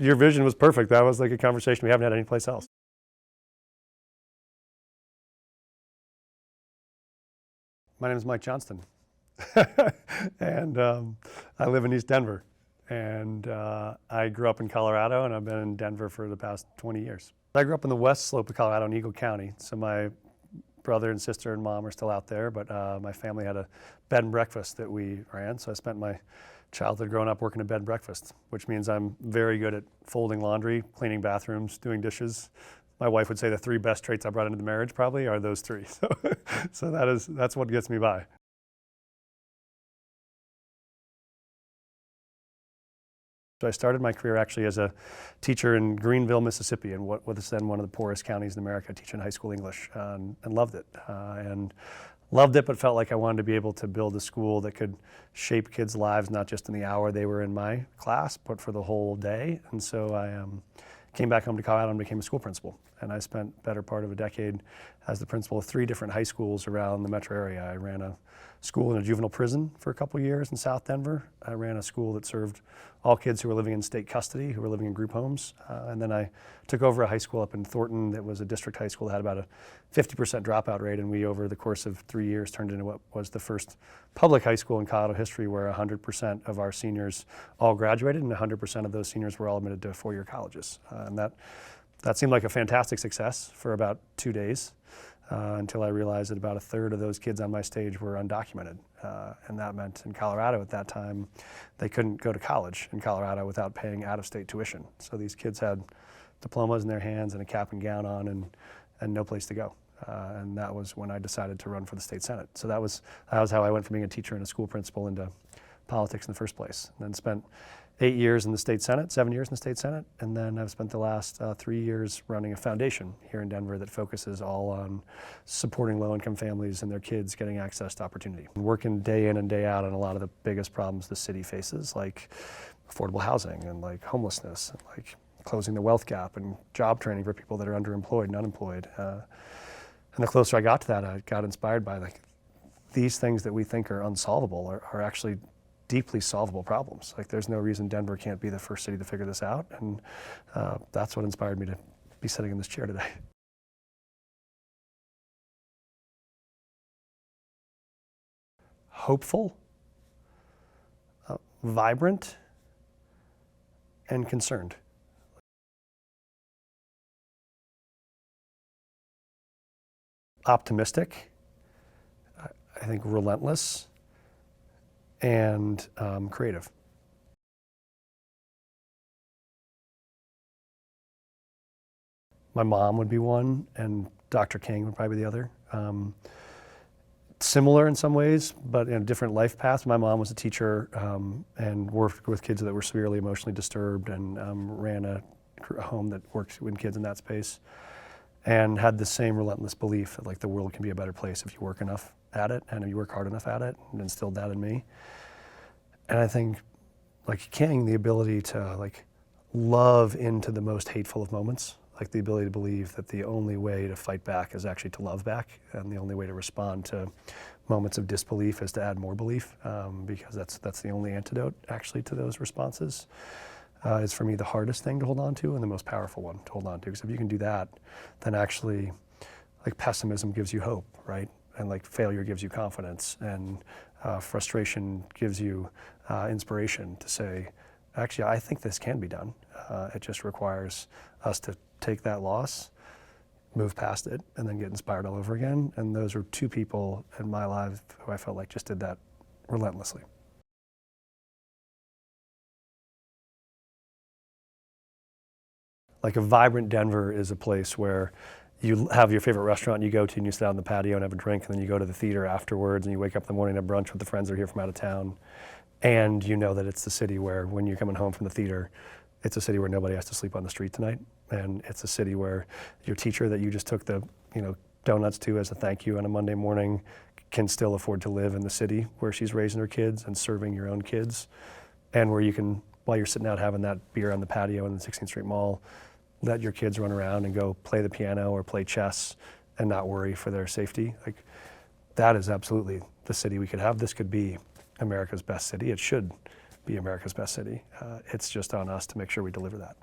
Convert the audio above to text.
your vision was perfect. That was like a conversation we haven't had anyplace else. My name is Mike Johnston, and I live in East Denver. And I grew up in Colorado, and I've been in Denver for the past 20 years. I grew up in the west slope of Colorado in Eagle County, so my brother and sister and mom are still out there, but my family had a bed and breakfast that we ran, so I spent my childhood growing up working at bed and breakfast, which means I'm very good at folding laundry, cleaning bathrooms, doing dishes. My wife would say the 3 best traits I brought into the marriage probably are those 3. So that's what gets me by. So I started my career actually as a teacher in Greenville, Mississippi, in what was then one of the poorest counties in America, teaching high school English, and loved it. But felt like I wanted to be able to build a school that could shape kids' lives, not just in the hour they were in my class, but for the whole day. And so I came back home to Colorado and became a school principal. And I spent the better part of a decade as the principal of 3 different high schools around the metro area. I ran a school in a juvenile prison for a couple of years in South Denver. I ran a school that served all kids who were living in state custody, who were living in group homes. And then I took over a high school up in Thornton that was a district high school that had about a 50% dropout rate. And we, over the course of 3 years, turned into what was the first public high school in Colorado history where 100% of our seniors all graduated and 100% of those seniors were all admitted to 4-year colleges. And that seemed like a fantastic success for about 2 days. Until I realized that about 1/3 of those kids on my stage were undocumented. And that meant in Colorado at that time, they couldn't go to college in Colorado without paying out-of-state tuition. So these kids had diplomas in their hands and a cap and gown on and no place to go. And that was when I decided to run for the state senate. So that was how I went from being a teacher and a school principal into politics in the first place. And then spent 8 years in the state senate, 7 years in the state senate, and then I've spent the last 3 years running a foundation here in Denver that focuses all on supporting low-income families and their kids getting access to opportunity. Working day in and day out on a lot of the biggest problems the city faces, like affordable housing and like homelessness, and like closing the wealth gap and job training for people that are underemployed and unemployed. And the closer I got to that, I got inspired by like these things that we think are unsolvable are actually deeply solvable problems. Like there's no reason Denver can't be the first city to figure this out, and that's what inspired me to be sitting in this chair today. Hopeful, vibrant, and concerned. Optimistic, I think relentless, and creative. My mom would be one, and Dr. King would probably be the other. Similar in some ways, but in different life paths. My mom was a teacher and worked with kids that were severely emotionally disturbed, and ran a home that worked with kids in that space, and had the same relentless belief that like the world can be a better place if you work enough at it and if you work hard enough at it, and instilled that in me. And I think, like King, the ability to like love into the most hateful of moments, like the ability to believe that the only way to fight back is actually to love back, and the only way to respond to moments of disbelief is to add more belief, because that's the only antidote actually to those responses. Is for me the hardest thing to hold on to and the most powerful one to hold on to. Because if you can do that, then actually, like pessimism gives you hope, right? And like failure gives you confidence, and frustration gives you inspiration to say, actually, I think this can be done. It just requires us to take that loss, move past it, and then get inspired all over again. And those are 2 people in my life who I felt like just did that relentlessly. Like a vibrant Denver is a place where you have your favorite restaurant you go to and you sit out on the patio and have a drink, and then you go to the theater afterwards, and you wake up in the morning and have brunch with the friends that are here from out of town. And you know that it's the city where when you're coming home from the theater, it's a city where nobody has to sleep on the street tonight. And it's a city where your teacher that you just took the donuts to as a thank you on a Monday morning can still afford to live in the city where she's raising her kids and serving your own kids. And where you can, while you're sitting out having that beer on the patio in the 16th Street Mall, let your kids run around and go play the piano or play chess and not worry for their safety. Like, that is absolutely the city we could have. This could be America's best city. It should be America's best city. It's just on us to make sure we deliver that.